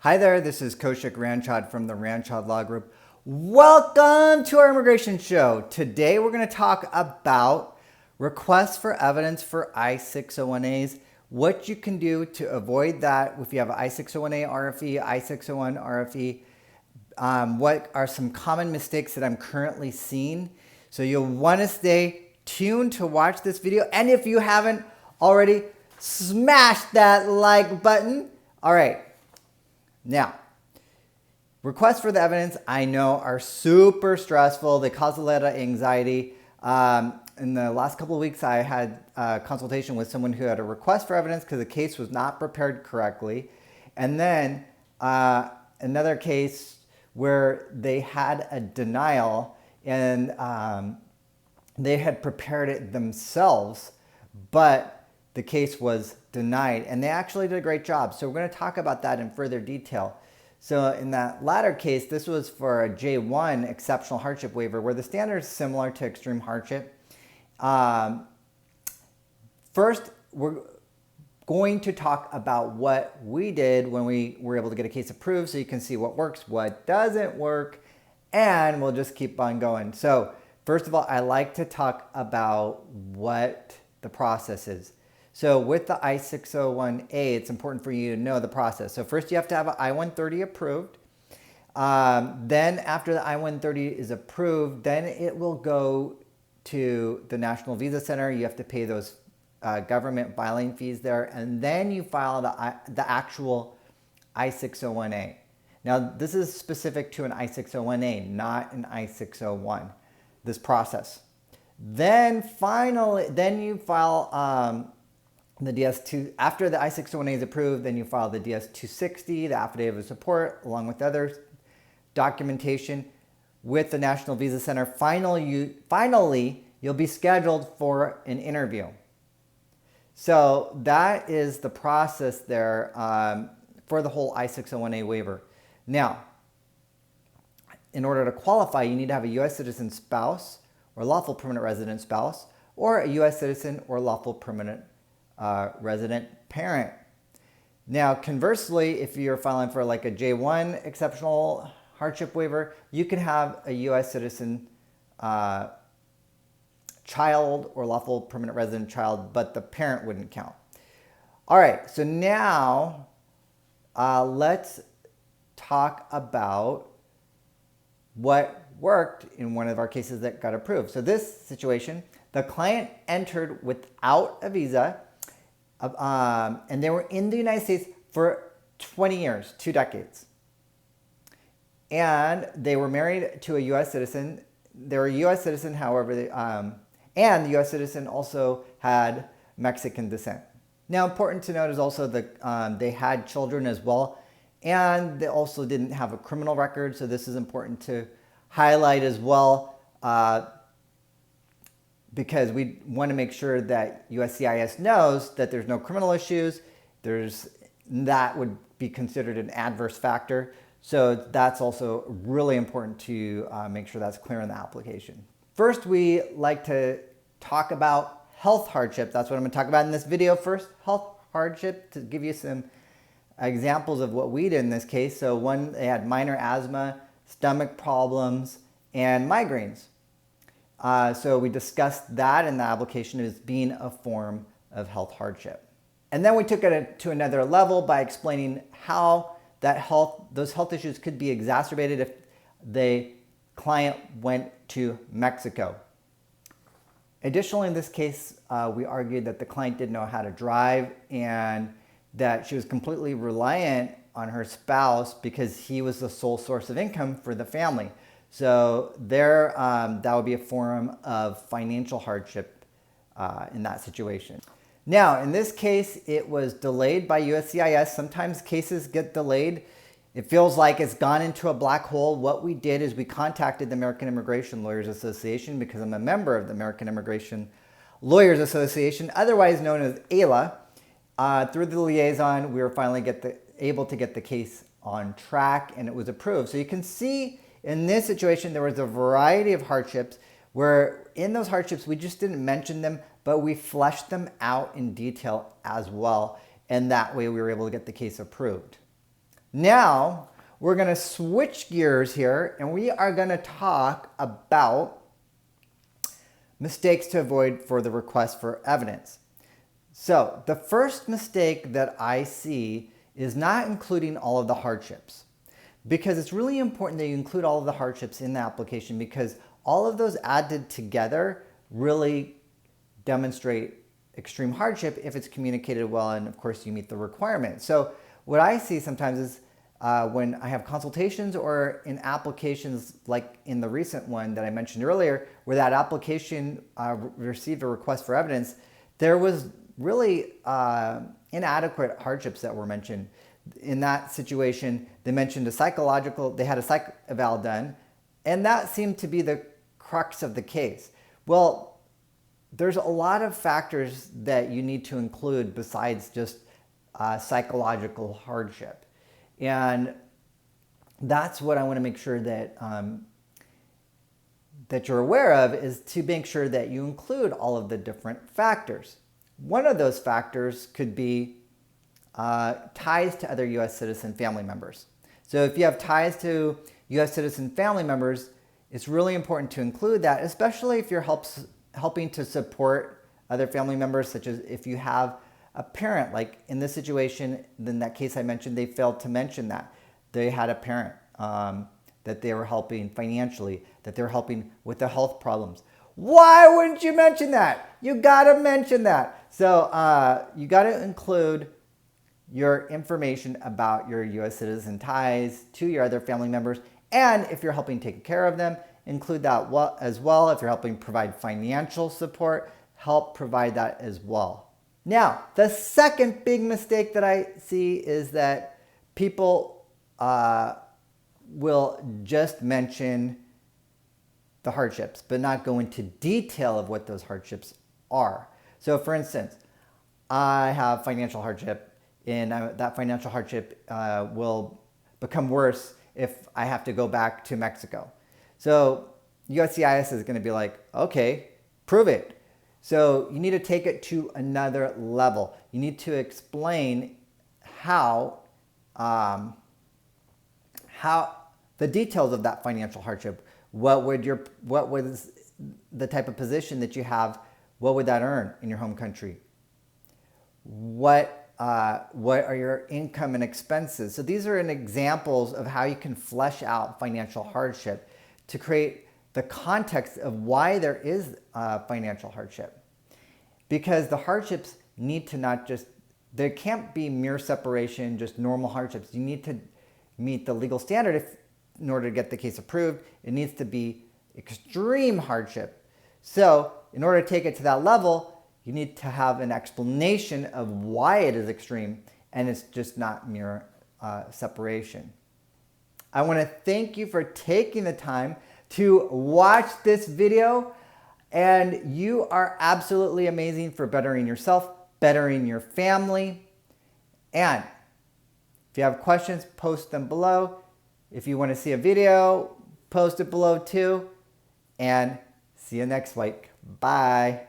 Hi there, this is Koshik Ranchod from the Ranchod Law Group. Welcome to our immigration show. Today we're going to talk about requests for evidence for I-601As, what you can do to avoid that if you have an I-601A RFE, I-601 RFE, what are some common mistakes that I'm currently seeing. So you'll want to stay tuned to watch this video. And if you haven't already, smash that like button. All right. Now, requests for the evidence, I know, are super stressful. They cause a lot of anxiety. In the last couple of weeks, I had a consultation with someone who had a request for evidence because the case was not prepared correctly. And then another case where they had a denial and they had prepared it themselves, but the case was denied, and they actually did a great job. So we're going to talk about that in further detail. So in that latter case, this was for a J1 exceptional hardship waiver, where the standard is similar to extreme hardship. First, we're going to talk about what we did when we were able to get a case approved, so you can see what works, what doesn't work, and we'll just keep on going. So first of all, I like to talk about what the process is. So with the I-601A, it's important for you to know the process. So first you have to have an I-130 approved. Then after the I-130 is approved, then it will go to the National Visa Center. You have to pay those government filing fees there. And then you file the actual I-601A. Now this is specific to an I-601A, not an I-601, this process. Then finally, then you file the DS2, after the I-601A is approved, then you file the DS-260, the affidavit of support, along with other documentation with the National Visa Center. Finally, you'll be scheduled for an interview. So that is the process there for the whole I-601A waiver. Now, in order to qualify, you need to have a U.S. citizen spouse or lawful permanent resident spouse, or a U.S. citizen or lawful permanent resident parent. Now, conversely, if you're filing for like a J1 exceptional hardship waiver, you can have a U.S. citizen child or lawful permanent resident child, but the parent wouldn't count. All right, so now let's talk about what worked in one of our cases that got approved. So this situation, the client entered without a visa, and they were in the United States for 20 years, 2 decades. And they were married to a U.S. citizen. They were a U.S. citizen, however, and the U.S. citizen also had Mexican descent. Now, important to note is also that they had children as well, and they also didn't have a criminal record, so this is important to highlight as well, because we want to make sure that USCIS knows that there's no criminal issues. That would be considered an adverse factor. So that's also really important to make sure that's clear in the application. First, we like to talk about health hardship. That's what I'm going to talk about in this video first. Health hardship, to give you some examples of what we did in this case. So one, they had minor asthma, stomach problems, and migraines. So we discussed that in the application as being a form of health hardship. And then we took it to another level by explaining how those health issues could be exacerbated if the client went to Mexico. Additionally, in this case, we argued that the client didn't know how to drive and that she was completely reliant on her spouse because he was the sole source of income for the family. So there, that would be a form of financial hardship in that situation. Now, in this case, it was delayed by USCIS. Sometimes cases get delayed. It feels like it's gone into a black hole. What we did is we contacted the American Immigration Lawyers Association, because I'm a member of the American Immigration Lawyers Association, otherwise known as AILA. Through the liaison, we were finally able to get the case on track, and it was approved. So you can see in this situation, there was a variety of hardships where in those hardships, we just didn't mention them, but we fleshed them out in detail as well. And that way we were able to get the case approved. Now, we're going to switch gears here and we are going to talk about mistakes to avoid for the request for evidence. So, the first mistake that I see is not including all of the hardships, because it's really important that you include all of the hardships in the application, because all of those added together really demonstrate extreme hardship if it's communicated well and of course you meet the requirement. So what I see sometimes is when I have consultations or in applications like in the recent one that I mentioned earlier, where that application received a request for evidence, there was really inadequate hardships that were mentioned. In that situation, they mentioned they had a psych eval done, and that seemed to be the crux of the case. Well, there's a lot of factors that you need to include besides just psychological hardship. And that's what I want to make sure that that you're aware of, is to make sure that you include all of the different factors. One of those factors could be ties to other U.S. citizen family members. So if you have ties to U.S. citizen family members, it's really important to include that, especially if you're helping to support other family members, such as if you have a parent, like in this situation, in that case I mentioned, they failed to mention that. They had a parent that they were helping financially, that they were helping with the health problems. Why wouldn't you mention that? You gotta mention that. So you gotta include your information about your U.S. citizen ties to your other family members. And if you're helping take care of them, include that as well. If you're helping provide financial support, help provide that as well. Now, the second big mistake that I see is that people will just mention the hardships, but not go into detail of what those hardships are. So for instance, I have financial hardship, and that financial hardship will become worse if I have to go back to Mexico. So USCIS is going to be like, okay, prove it. So you need to take it to another level. You need to explain how the details of that financial hardship. What was the type of position that you have? What would that earn in your home country? What are your income and expenses? So these are examples of how you can flesh out financial hardship to create the context of why there is financial hardship. Because the hardships need to not just, there can't be mere separation, just normal hardships. You need to meet the legal standard in order to get the case approved. It needs to be extreme hardship. So in order to take it to that level, you need to have an explanation of why it is extreme, and it's just not mere separation. I want to thank you for taking the time to watch this video, and you are absolutely amazing for bettering yourself, bettering your family. And if you have questions, post them below. If you want to see a video, post it below too. And see you next week. Bye.